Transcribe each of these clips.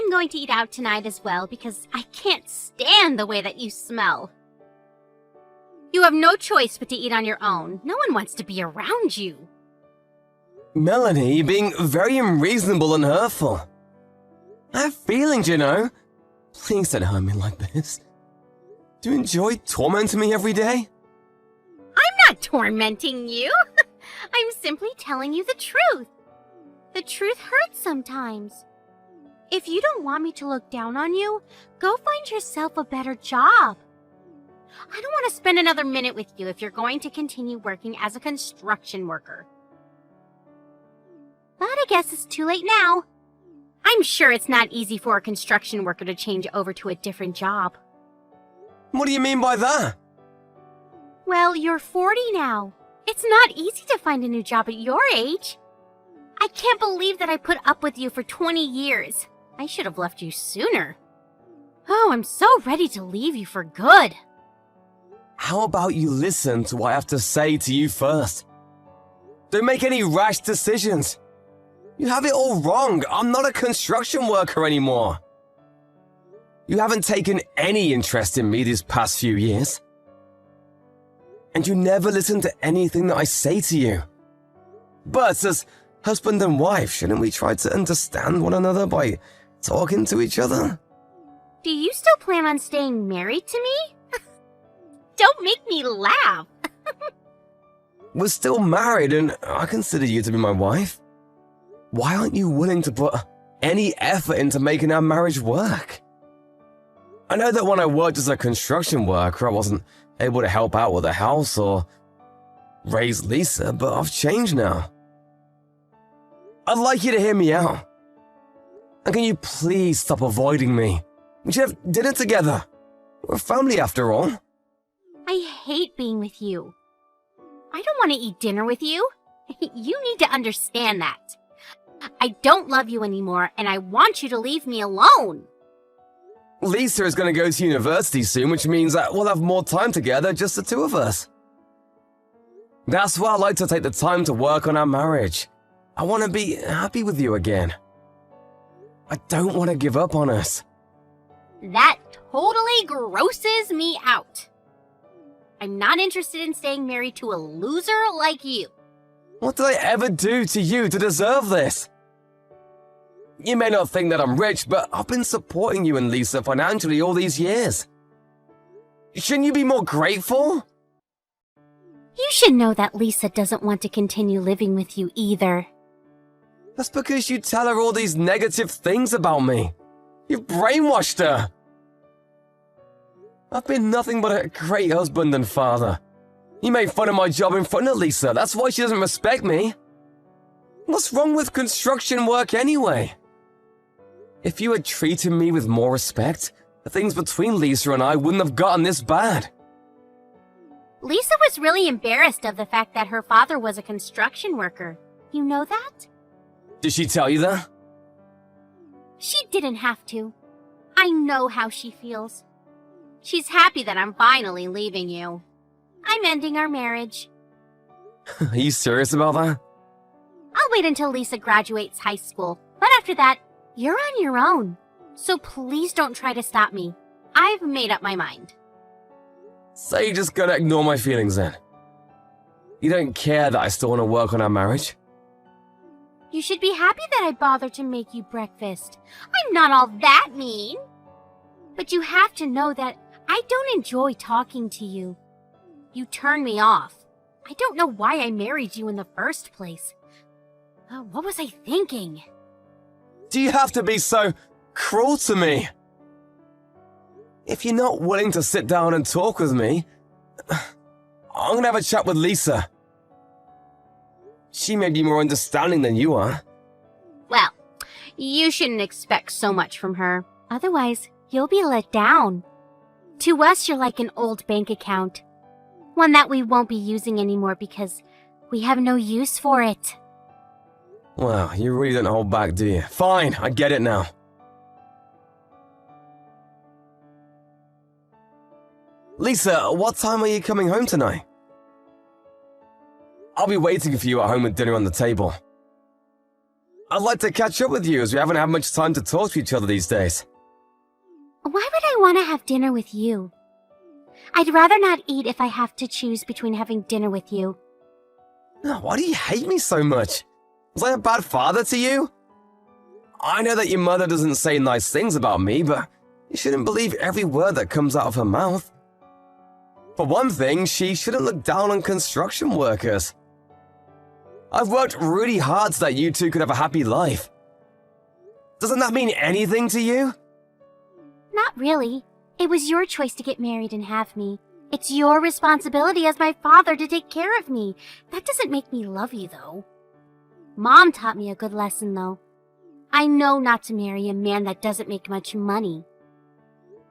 I'm going to eat out tonight as well because I can't stand the way that you smell. You have no choice but to eat on your own. No one wants to be around you. Melanie, you're being very unreasonable and hurtful. I have feelings, you know. Please don't hurt me like this. Do you enjoy tormenting me every day? I'm not tormenting you. I'm simply telling you the truth. The truth hurts sometimes. If you don't want me to look down on you, go find yourself a better job. I don't want to spend another minute with you if you're going to continue working as a construction worker. But I guess it's too late now. I'm sure it's not easy for a construction worker to change over to a different job. What do you mean by that? Well, you're 40 now. It's not easy to find a new job at your age. I can't believe that I put up with you for 20 years. I should have left you sooner. Oh, I'm so ready to leave you for good. How about you listen to what I have to say to you first? Don't make any rash decisions. You have it all wrong. I'm not a construction worker anymore. You haven't taken any interest in me these past few years. And you never listen to anything that I say to you. But as husband and wife, shouldn't we try to understand one another by talking to each other? Do you still plan on staying married to me? Don't make me laugh. We're still married and I consider you to be my wife. Why aren't you willing to put any effort into making our marriage work? I know that when I worked as a construction worker, I wasn't able to help out with the house or raise Lisa, but I've changed now. I'd like you to hear me out. And can you please stop avoiding me? We should have dinner together. We're a family after all. I hate being with you. I don't want to eat dinner with you. You need to understand that. I don't love you anymore, and I want you to leave me alone. Lisa is going to go to university soon, which means that we'll have more time together, just the two of us. That's why I like to take the time to work on our marriage. I want to be happy with you again. I don't want to give up on us. That totally grosses me out. I'm not interested in staying married to a loser like you. What did I ever do to you to deserve this? You may not think that I'm rich, but I've been supporting you and Lisa financially all these years. Shouldn't you be more grateful? You should know that Lisa doesn't want to continue living with you either. That's because you tell her all these negative things about me. You've brainwashed her. I've been nothing but a great husband and father. You made fun of my job in front of Lisa, that's why she doesn't respect me. What's wrong with construction work anyway? If you had treated me with more respect, the things between Lisa and I wouldn't have gotten this bad. Lisa was really embarrassed of the fact that her father was a construction worker. You know that? Did she tell you that? She didn't have to. I know how she feels. She's happy that I'm finally leaving you. I'm ending our marriage. Are you serious about that? I'll wait until Lisa graduates high school, but after that, you're on your own. So please don't try to stop me. I've made up my mind. So you're just gonna ignore my feelings then? You don't care that I still want to work on our marriage? You should be happy that I bothered to make you breakfast. I'm not all that mean. But you have to know that I don't enjoy talking to you. You turn me off. I don't know why I married you in the first place. What was I thinking? Do you have to be so cruel to me? If you're not willing to sit down and talk with me, I'm gonna have a chat with Lisa. She may be more understanding than you are. Well, you shouldn't expect so much from her. Otherwise, you'll be let down. To us, you're like an old bank account. One that we won't be using anymore because we have no use for it. Well, you really don't hold back, do you? Fine, I get it now. Lisa, what time are you coming home tonight? I'll be waiting for you at home with dinner on the table. I'd like to catch up with you as we haven't had much time to talk to each other these days. Why would I want to have dinner with you? I'd rather not eat if I have to choose between having dinner with you. Why do you hate me so much? Was I a bad father to you? I know that your mother doesn't say nice things about me, but you shouldn't believe every word that comes out of her mouth. For one thing, she shouldn't look down on construction workers. I've worked really hard so that you two could have a happy life. Doesn't that mean anything to you? Not really. It was your choice to get married and have me. It's your responsibility as my father to take care of me. That doesn't make me love you, though. Mom taught me a good lesson, though. I know not to marry a man that doesn't make much money.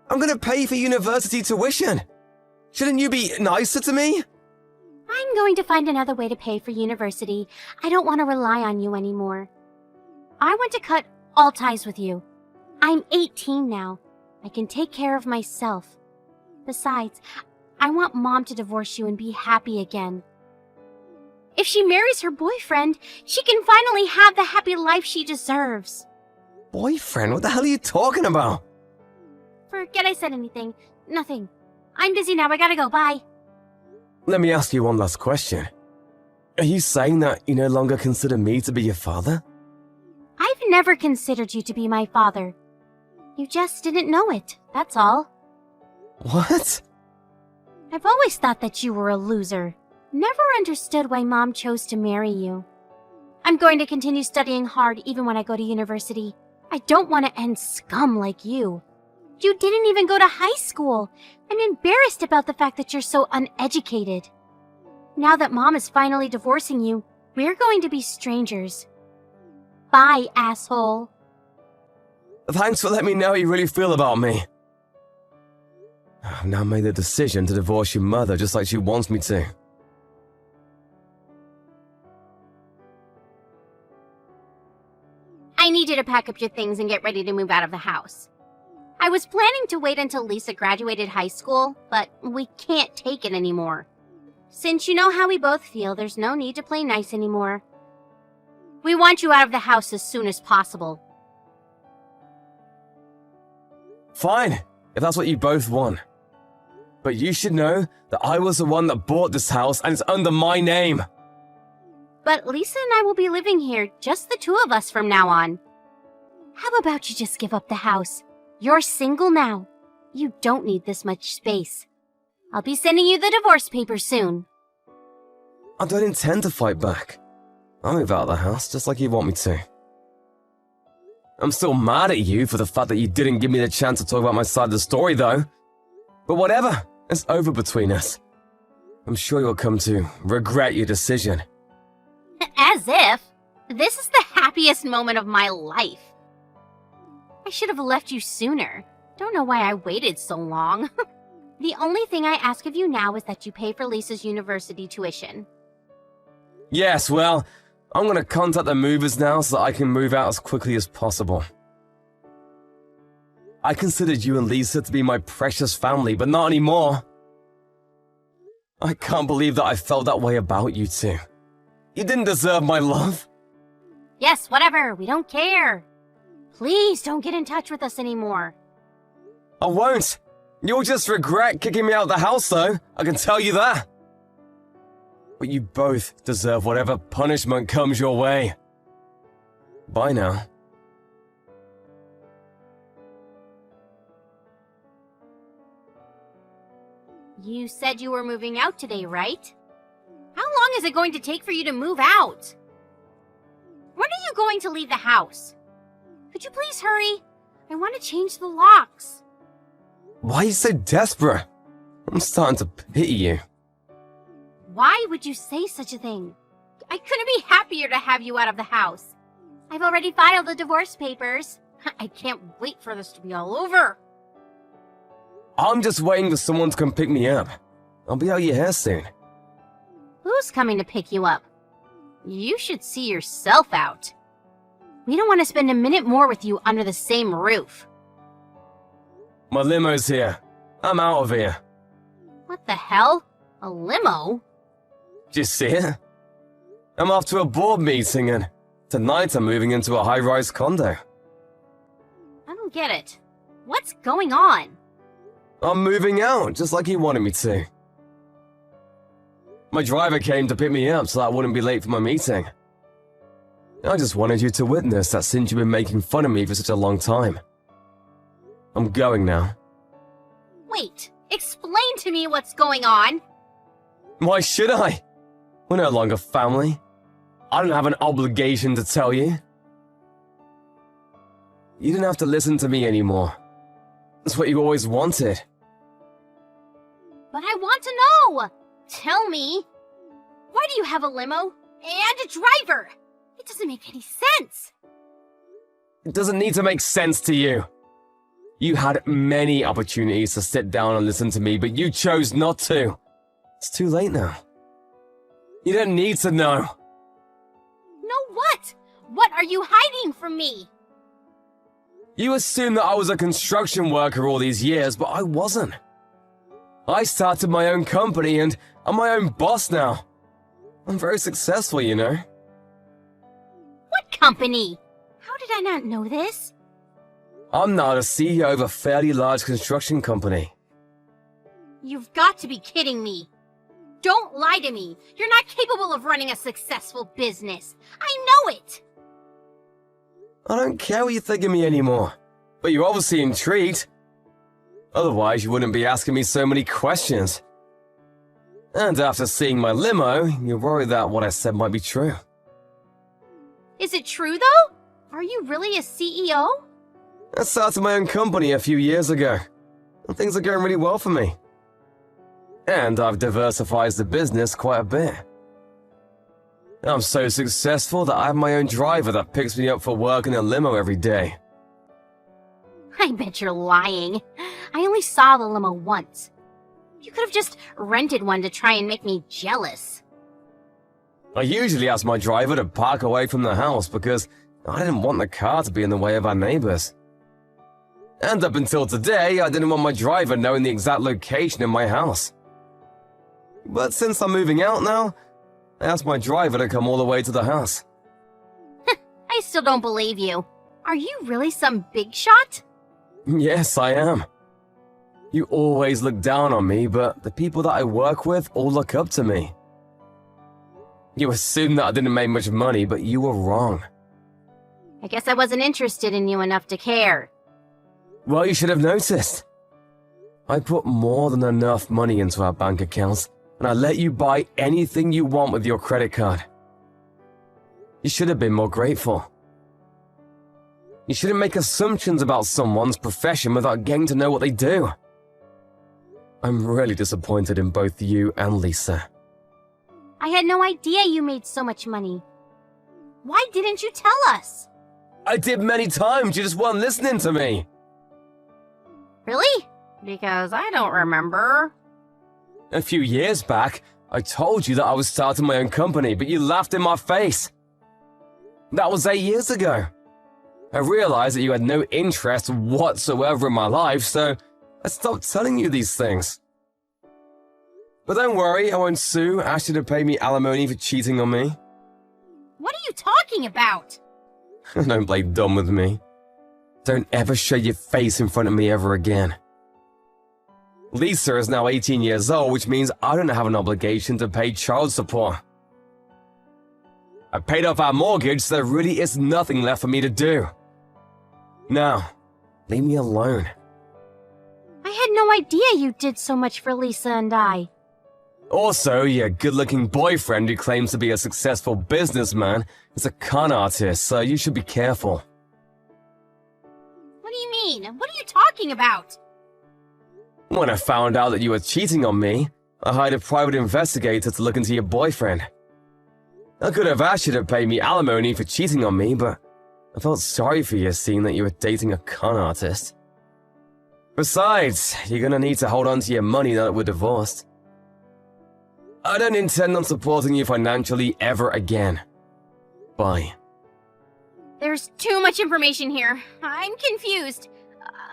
I'm gonna pay for university tuition. Shouldn't you be nicer to me? I'm going to find another way to pay for university. I don't want to rely on you anymore. I want to cut all ties with you. I'm 18 now. I can take care of myself. Besides, I want Mom to divorce you and be happy again. If she marries her boyfriend, she can finally have the happy life she deserves. Boyfriend? What the hell are you talking about? Forget I said anything. Nothing. I'm busy now. I gotta go. Bye. Let me ask you one last question. Are you saying that you no longer consider me to be your father? I've never considered you to be my father. You just didn't know it, that's all. What? I've always thought that you were a loser. Never understood why Mom chose to marry you. I'm going to continue studying hard even when I go to university. I don't want to end scum like you. You didn't even go to high school. I'm embarrassed about the fact that you're so uneducated. Now that Mom is finally divorcing you, we're going to be strangers. Bye, asshole. Thanks for letting me know how you really feel about me. I've now made the decision to divorce your mother just like she wants me to. I need you to pack up your things and get ready to move out of the house. I was planning to wait until Lisa graduated high school, but we can't take it anymore. Since you know how we both feel, there's no need to play nice anymore. We want you out of the house as soon as possible. Fine, if that's what you both want. But you should know that I was the one that bought this house and it's under my name. But Lisa and I will be living here, just the two of us from now on. How about you just give up the house? You're single now. You don't need this much space. I'll be sending you the divorce papers soon. I don't intend to fight back. I'll move out of the house just like you want me to. I'm still mad at you for the fact that you didn't give me the chance to talk about my side of the story, though. But whatever, it's over between us. I'm sure you'll come to regret your decision. As if. This is the happiest moment of my life. I should have left you sooner. Don't know why I waited so long. The only thing I ask of you now is that you pay for Lisa's university tuition. Yes, well, I'm gonna contact the movers now so that I can move out as quickly as possible. I considered you and Lisa to be my precious family, but not anymore. I can't believe that I felt that way about you two. You didn't deserve my love. Yes, whatever. We don't care. Please don't get in touch with us anymore. I won't. You'll just regret kicking me out of the house, though. I can tell you that. But you both deserve whatever punishment comes your way. Bye now. You said you were moving out today, right? How long is it going to take for you to move out? When are you going to leave the house? Could you please hurry? I want to change the locks. Why are you so desperate? I'm starting to pity you. Why would you say such a thing? I couldn't be happier to have you out of the house. I've already filed the divorce papers. I can't wait for this to be all over. I'm just waiting for someone to come pick me up. I'll be out of your hair soon. Who's coming to pick you up? You should see yourself out. We don't want to spend a minute more with you under the same roof. My limo's here. I'm out of here. What the hell? A limo? Do you see it? I'm off to a board meeting and Tonight I'm moving into a high-rise condo. I don't get it. What's going on? I'm moving out, just like you wanted me to. My driver came to pick me up so that I wouldn't be late for my meeting. I just wanted you to witness that since you've been making fun of me for such a long time. I'm going now. Wait, explain to me what's going on. Why should I? We're no longer family. I don't have an obligation to tell you. You didn't have to listen to me anymore. That's what you always wanted. But I want to know! Tell me! Why do you have a limo and a driver? It doesn't make any sense! It doesn't need to make sense to you. You had many opportunities to sit down and listen to me, but you chose not to. It's too late now. You don't need to know. Know what? What are you hiding from me? You assumed that I was a construction worker all these years, but I wasn't. I started my own company and I'm my own boss now. I'm very successful, you know. What company? How did I not know this? I'm now the CEO of a fairly large construction company. You've got to be kidding me. Don't lie to me. You're not capable of running a successful business. I know it. I don't care what you think of me anymore, but you're obviously intrigued. Otherwise, you wouldn't be asking me so many questions. And after seeing my limo, you're worried that what I said might be true. Is it true, though? Are you really a CEO? I started my own company a few years ago, and things are going really well for me. And I've diversified the business quite a bit. I'm so successful that I have my own driver that picks me up for work in a limo every day. I bet you're lying. I only saw the limo once. You could have just rented one to try and make me jealous. I usually ask my driver to park away from the house because I didn't want the car to be in the way of our neighbors. And up until today, I didn't want my driver knowing the exact location of my house. But since I'm moving out now, I asked my driver to come all the way to the house. I still don't believe you. Are you really some big shot? Yes, I am. You always look down on me, but the people that I work with all look up to me. You assumed that I didn't make much money, but you were wrong. I guess I wasn't interested in you enough to care. Well, you should have noticed. I put more than enough money into our bank accounts, and I let you buy anything you want with your credit card. You should have been more grateful. You shouldn't make assumptions about someone's profession without getting to know what they do. I'm really disappointed in both you and Lisa. I had no idea you made so much money. Why didn't you tell us? I did many times, you just weren't listening to me. Really? Because I don't remember. A few years back, I told you that I was starting my own company, but you laughed in my face. That was 8 years ago. I realized that you had no interest whatsoever in my life, so I stopped telling you these things. But don't worry, I won't sue, ask you to pay me alimony for cheating on me. What are you talking about? Don't play dumb with me. Don't ever show your face in front of me ever again. Lisa is now 18 years old, which means I don't have an obligation to pay child support. I paid off our mortgage, so there really is nothing left for me to do. Now, leave me alone. I had no idea you did so much for Lisa and I. Also, your good-looking boyfriend who claims to be a successful businessman is a con artist, so you should be careful. What do you mean? What are you talking about? When I found out that you were cheating on me, I hired a private investigator to look into your boyfriend. I could have asked you to pay me alimony for cheating on me, but I felt sorry for you seeing that you were dating a con artist. Besides, you're gonna need to hold on to your money now that we're divorced. I don't intend on supporting you financially ever again. Bye. There's too much information here. I'm confused.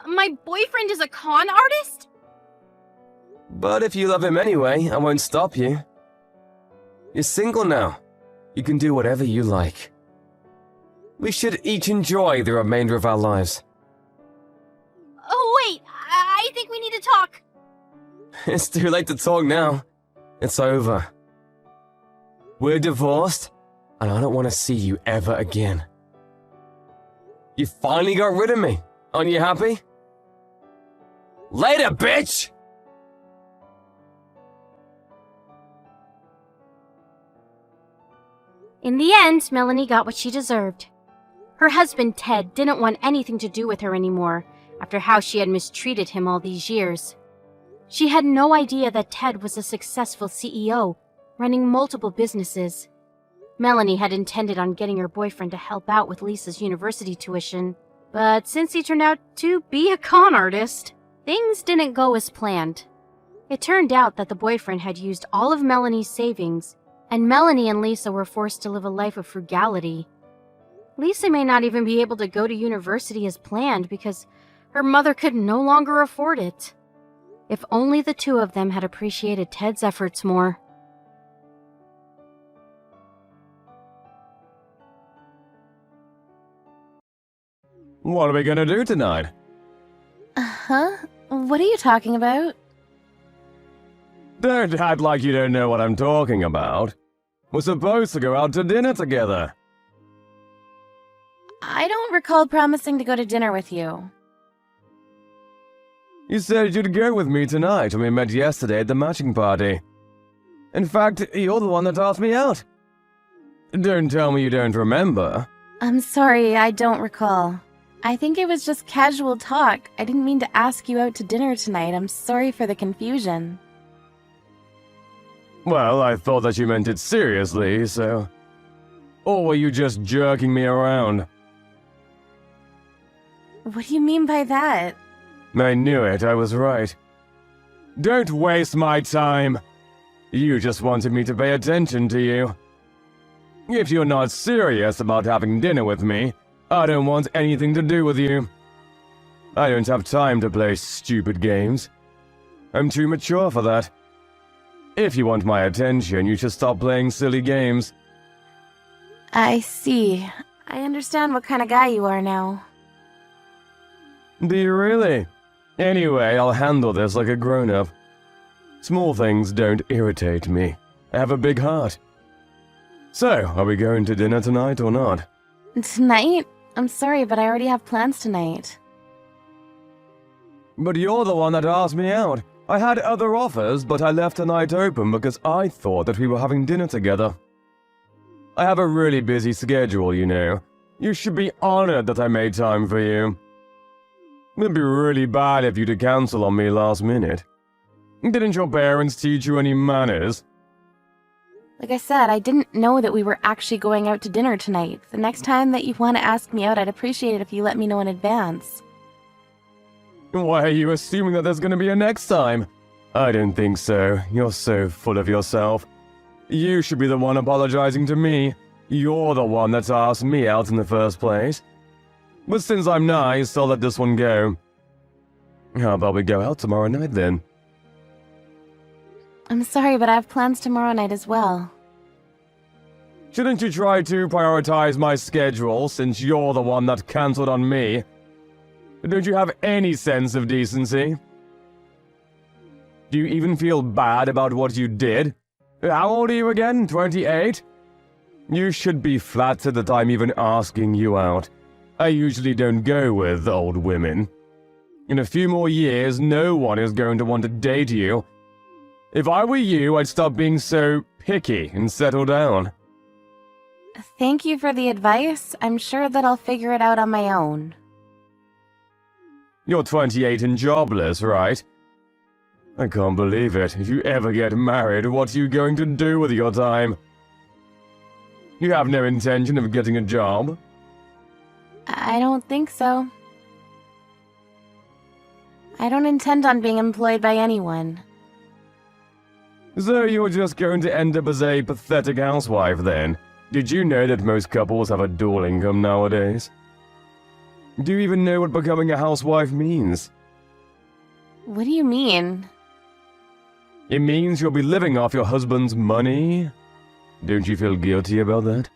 My boyfriend is a con artist? But if you love him anyway, I won't stop you. You're single now. You can do whatever you like. We should each enjoy the remainder of our lives. Oh, wait, I think we need to talk. It's too late to talk now. It's over. We're divorced, and I don't want to see you ever again. You finally got rid of me. Aren't you happy? Later, bitch! In the end, Melanie got what she deserved. Her husband, Ted, didn't want anything to do with her anymore after how she had mistreated him all these years. She had no idea that Ted was a successful CEO, running multiple businesses. Melanie had intended on getting her boyfriend to help out with Lisa's university tuition, but since he turned out to be a con artist, things didn't go as planned. It turned out that the boyfriend had used all of Melanie's savings, and Melanie and Lisa were forced to live a life of frugality. Lisa may not even be able to go to university as planned because her mother could no longer afford it. If only the two of them had appreciated Ted's efforts more. What are we gonna do tonight? Huh? What are you talking about? Don't act like you don't know what I'm talking about. We're supposed to go out to dinner together. I don't recall promising to go to dinner with you. You said you'd go with me tonight when we met yesterday at the matching party. In fact, you're the one that asked me out. Don't tell me you don't remember. I'm sorry, I don't recall. I think it was just casual talk. I didn't mean to ask you out to dinner tonight. I'm sorry for the confusion. Well, I thought that you meant it seriously, so... Or were you just jerking me around? What do you mean by that? I knew it, I was right. Don't waste my time. You just wanted me to pay attention to you. If you're not serious about having dinner with me, I don't want anything to do with you. I don't have time to play stupid games. I'm too mature for that. If you want my attention, you should stop playing silly games. I see. I understand what kind of guy you are now. Do you really? Anyway, I'll handle this like a grown-up. Small things don't irritate me. I have a big heart. So, are we going to dinner tonight or not? Tonight? I'm sorry, but I already have plans tonight. But you're the one that asked me out. I had other offers, but I left tonight open because I thought that we were having dinner together. I have a really busy schedule, you know. You should be honored that I made time for you. It'd be really bad if you to cancel on me last minute. Didn't your parents teach you any manners? Like I said, I didn't know that we were actually going out to dinner tonight. The next time that you want to ask me out, I'd appreciate it if you let me know in advance. Why are you assuming that there's gonna be a next time? I don't think so. You're so full of yourself. You should be the one apologizing to me. You're the one that's asked me out in the first place. But since I'm nice, I'll let this one go. How about we go out tomorrow night then? I'm sorry, but I have plans tomorrow night as well. Shouldn't you try to prioritize my schedule since you're the one that cancelled on me? Don't you have any sense of decency? Do you even feel bad about what you did? How old are you again? 28? You should be flattered that I'm even asking you out. I usually don't go with old women. In a few more years, no one is going to want to date you. If I were you, I'd stop being so picky and settle down. Thank you for the advice. I'm sure that I'll figure it out on my own. You're 28 and jobless, right? I can't believe it. If you ever get married, what are you going to do with your time? You have no intention of getting a job? I don't think so. I don't intend on being employed by anyone. So you're just going to end up as a pathetic housewife then? Did you know that most couples have a dual income nowadays? Do you even know what becoming a housewife means? What do you mean? It means you'll be living off your husband's money? Don't you feel guilty about that?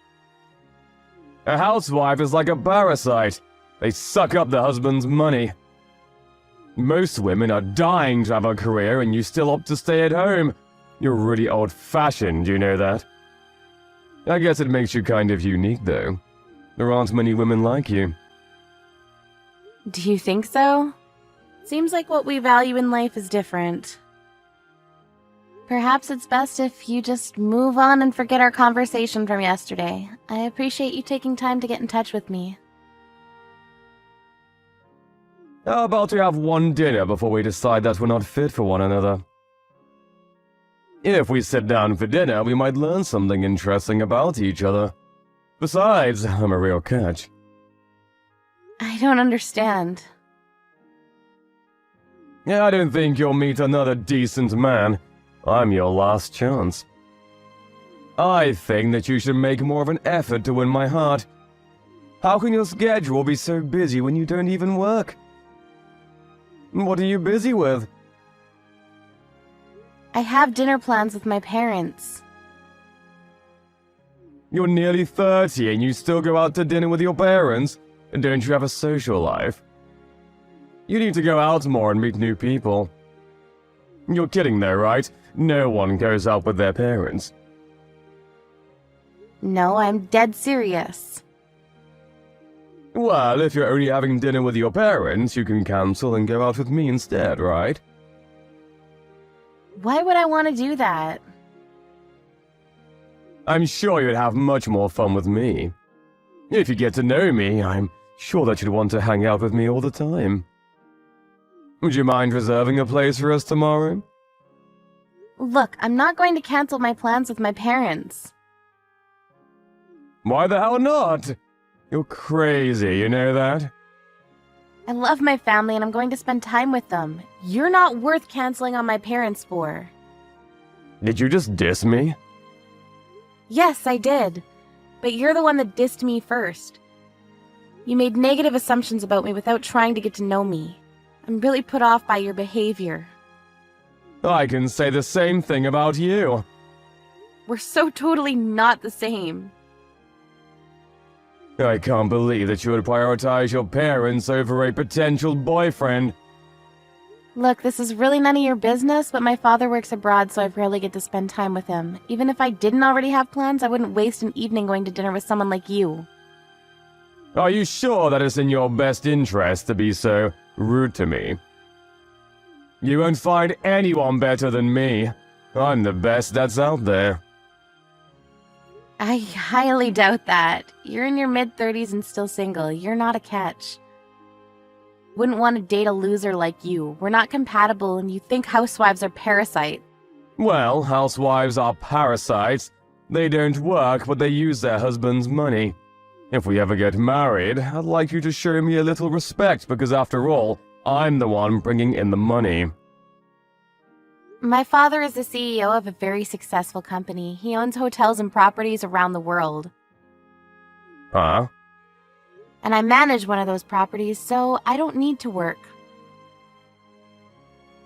A housewife is like a parasite. They suck up the husband's money. Most women are dying to have a career and you still opt to stay at home. You're really old-fashioned, you know that? I guess it makes you kind of unique, though. There aren't many women like you. Do you think so? Seems like what we value in life is different. Perhaps it's best if you just move on and forget our conversation from yesterday. I appreciate you taking time to get in touch with me. How about we have one dinner before we decide that we're not fit for one another? If we sit down for dinner, we might learn something interesting about each other. Besides, I'm a real catch. I don't understand. I don't think you'll meet another decent man. I'm your last chance. I think that you should make more of an effort to win my heart. How can your schedule be so busy when you don't even work? What are you busy with? I have dinner plans with my parents. You're nearly 30 and you still go out to dinner with your parents? And don't you have a social life? You need to go out more and meet new people. You're kidding though, right? No one goes out with their parents. No, I'm dead serious. Well, if you're only having dinner with your parents, you can cancel and go out with me instead, right? Why would I want to do that? I'm sure you'd have much more fun with me. If you get to know me, I'm sure that you'd want to hang out with me all the time. Would you mind reserving a place for us tomorrow? Look, I'm not going to cancel my plans with my parents. Why the hell not? You're crazy, you know that? I love my family and I'm going to spend time with them. You're not worth canceling on my parents for. Did you just diss me? Yes, I did. But you're the one that dissed me first. You made negative assumptions about me without trying to get to know me. I'm really put off by your behavior. I can say the same thing about you. We're so totally not the same. I can't believe that you would prioritize your parents over a potential boyfriend. Look, this is really none of your business, but my father works abroad, so I rarely get to spend time with him. Even if I didn't already have plans, I wouldn't waste an evening going to dinner with someone like you. Are you sure that it's in your best interest to be so rude to me? You won't find anyone better than me. I'm the best that's out there. I highly doubt that. You're in your mid-30s and still single. You're not a catch. Wouldn't want to date a loser like you. We're not compatible and you think housewives are parasites. Well, housewives are parasites. They don't work, but they use their husband's money. If we ever get married, I'd like you to show me a little respect because after all, I'm the one bringing in the money. My father is the CEO of a very successful company. He owns hotels and properties around the world. Huh? And I manage one of those properties, so I don't need to work.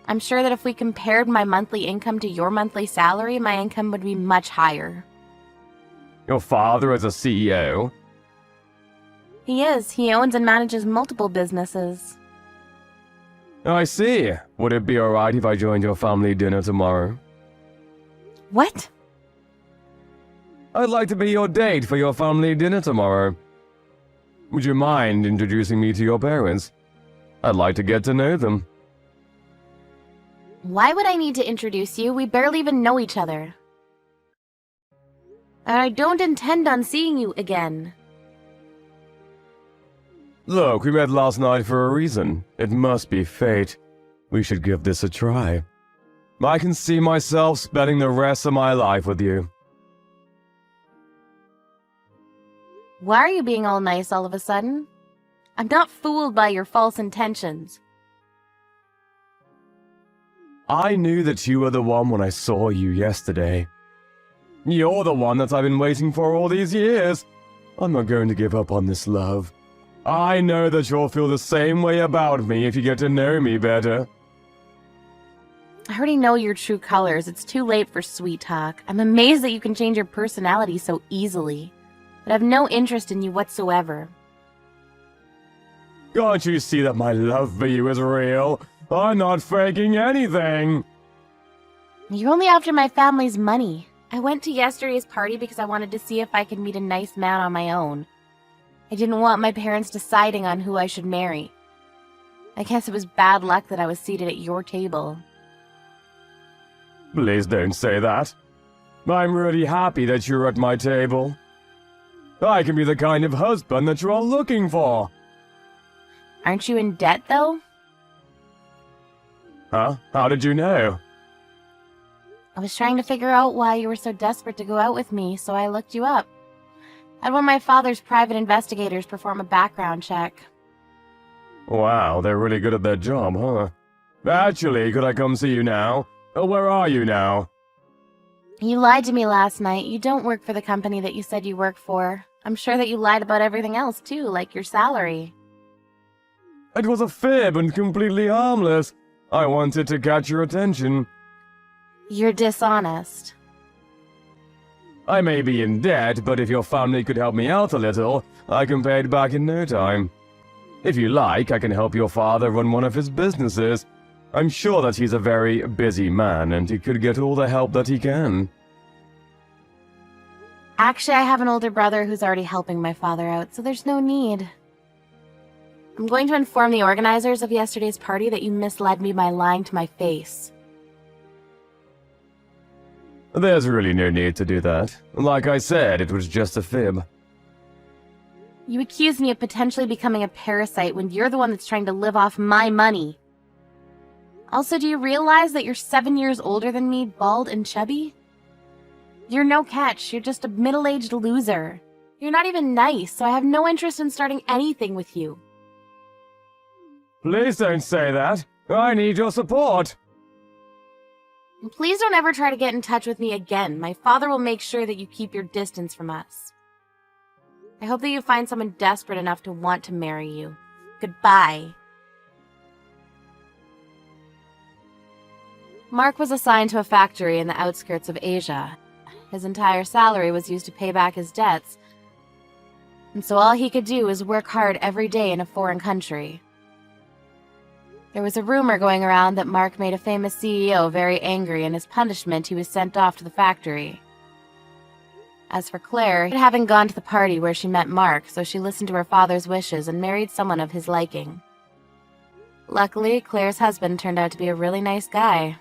I'm sure that if we compared my monthly income to your monthly salary, my income would be much higher. Your father is a CEO? He is. He owns and manages multiple businesses. I see. Would it be alright if I joined your family dinner tomorrow? What? I'd like to be your date for your family dinner tomorrow. Would you mind introducing me to your parents? I'd like to get to know them. Why would I need to introduce you? We barely even know each other. And I don't intend on seeing you again. Look, we met last night for a reason. It must be fate. We should give this a try. I can see myself spending the rest of my life with you. Why are you being all nice all of a sudden? I'm not fooled by your false intentions. I knew that you were the one when I saw you yesterday. You're the one that I've been waiting for all these years. I'm not going to give up on this love. I know that you'll feel the same way about me if you get to know me better. I already know your true colors. It's too late for sweet talk. I'm amazed that you can change your personality so easily. but I have no interest in you whatsoever. Can't you see that my love for you is real? I'm not faking anything. You're only after my family's money. I went to yesterday's party because I wanted to see if I could meet a nice man on my own. I didn't want my parents deciding on who I should marry. I guess it was bad luck that I was seated at your table. Please don't say that. I'm really happy that you're at my table. I can be the kind of husband that you're all looking for. Aren't you in debt, though? Huh? How did you know? I was trying to figure out why you were so desperate to go out with me, so I looked you up. I had one of my father's private investigators perform a background check. Wow, they're really good at their job, huh? Actually, could I come see you now? Where are you now? You lied to me last night. You don't work for the company that you said you work for. I'm sure that you lied about everything else, too, like your salary. It was a fib and completely harmless. I wanted to catch your attention. You're dishonest. I may be in debt, but if your family could help me out a little, I can pay it back in no time. If you like, I can help your father run one of his businesses. I'm sure that he's a very busy man, and he could get all the help that he can. Actually, I have an older brother who's already helping my father out, so there's no need. I'm going to inform the organizers of yesterday's party that you misled me by lying to my face. There's really no need to do that. Like I said, it was just a fib. You accuse me of potentially becoming a parasite when you're the one that's trying to live off my money. Also, do you realize that you're 7 years older than me, bald and chubby? You're no catch. You're just a middle-aged loser. You're not even nice, so I have no interest in starting anything with you. Please don't say that. I need your support. And please don't ever try to get in touch with me again. My father will make sure that you keep your distance from us. I hope that you find someone desperate enough to want to marry you. Goodbye. Mark was assigned to a factory in the outskirts of Asia. His entire salary was used to pay back his debts, and so all he could do was work hard every day in a foreign country. There was a rumor going around that Mark made a famous CEO very angry, and as punishment he was sent off to the factory. As for Claire, having gone to the party where she met Mark, so she listened to her father's wishes and married someone of his liking. Luckily, Claire's husband turned out to be a really nice guy.